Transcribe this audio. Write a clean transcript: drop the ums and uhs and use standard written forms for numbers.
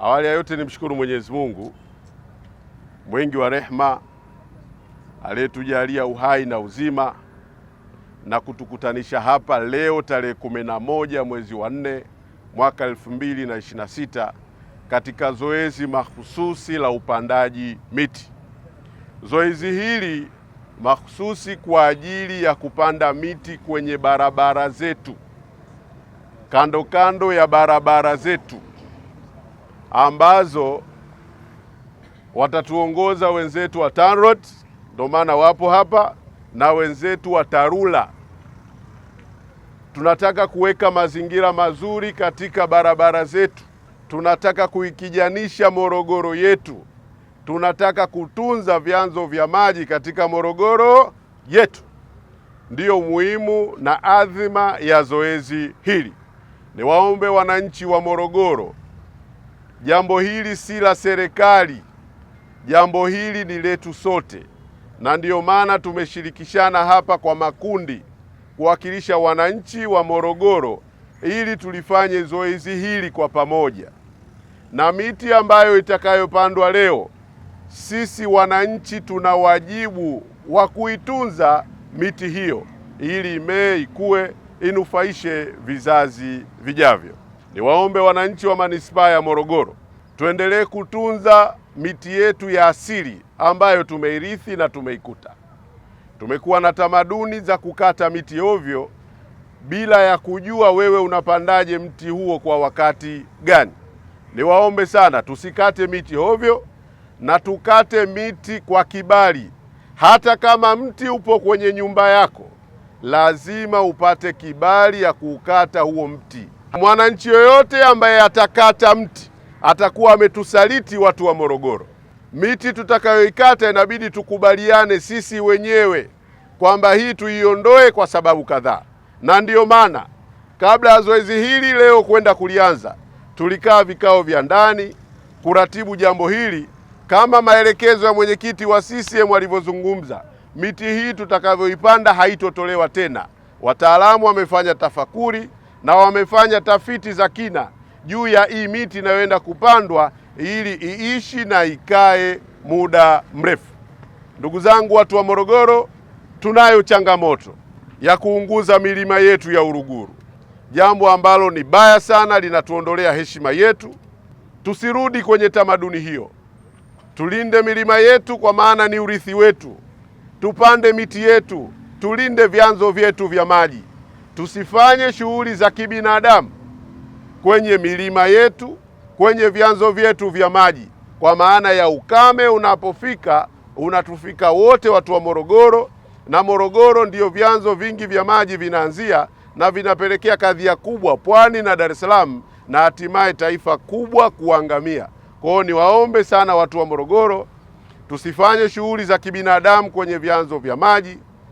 Awali ya yote nimshukuru Mwenyezi Mungu mwingi wa rehema aliyetujalia uhai na uzima na kutukutanisha hapa leo tarehe 11 mwezi wa 4 mwaka 2026 katika zoezi mahususi la upandaji miti. Zoezi hili mahususi kwa ajili ya kupanda miti kwenye barabara zetu, kando kando ya barabara zetu ambazo watatuongoza wenzetu wa TANROADS, ndio maana wapo hapa, na wenzetu wa TARURA. Tunataka kuweka mazingira mazuri katika barabara zetu, tunataka kuikijanisha Morogoro yetu, tunataka kutunza vyanzo vya maji katika Morogoro yetu. Ndiyo muhimu na adhima ya zoezi hili. Niwaombe wananchi wa Morogoro, jambo hili si la serikali, jambo hili ni letu sote, na ndiyo maana tumeshirikishana hapa kwa makundi kuwakilisha wananchi wa Morogoro ili tulifanye zoezi hili kwa pamoja. Na miti ambayo itakayopandwa leo, sisi wananchi tuna wajibu wa kuitunza miti hiyo ili imee, ikue, inufaishe vizazi vijavyo. Niwaombe wananchi wa manispaa ya Morogoro, tuendelee kutunza miti yetu ya asili ambayo tumeirithi na tumeikuta. Tumekuwa na tamaduni za kukata miti ovyo bila ya kujua wewe unapandaje mti huo kwa wakati gani. Niwaombe sana tusikate miti ovyo na tukate miti kwa kibali. Hata kama mti upo kwenye nyumba yako, lazima upate kibali ya kuukata huo mti. Mwananchi yoyote ambaye atakata mti atakuwa ametusaliti watu wa Morogoro. Miti tutakayoikata inabidi tukubaliane sisi wenyewe kwamba hii tuiondoe kwa sababu kadhaa. Na ndiyo maana kabla ya zoezi hili leo kwenda kulianza, tulikaa vikao vya ndani kuratibu jambo hili kama maelekezo ya mwenyekiti wa CCM alivyozungumza. Miti hii tutakavyoipanda haitotolewa tena. Wataalamu wamefanya tafakuri na wamefanya tafiti za kina juu ya hii miti inayoenda kupandwa ili iishi na ikae muda mrefu. Ndugu zangu watu wa Morogoro, tunayo changamoto ya kuunguza milima yetu ya Uruguru, jambo ambalo ni baya sana, linatuondolea heshima yetu. Tusirudi kwenye tamaduni hiyo. Tulinde milima yetu kwa maana ni urithi wetu. Tupande miti yetu, tulinde vyanzo vyetu vya maji. Tusifanye shughuli za kibinadamu kwenye milima yetu, kwenye vyanzo vyetu vya maji, kwa maana ya ukame unapofika unatufika wote watu wa Morogoro, na Morogoro ndiyo vyanzo vingi vya maji vinaanzia na vinapelekea kadhia kubwa Pwani na Dar es Salaam na hatimaye taifa kubwa kuangamia. Kwa hiyo niwaombe sana watu wa Morogoro, tusifanye shughuli za kibinadamu kwenye vyanzo vya maji.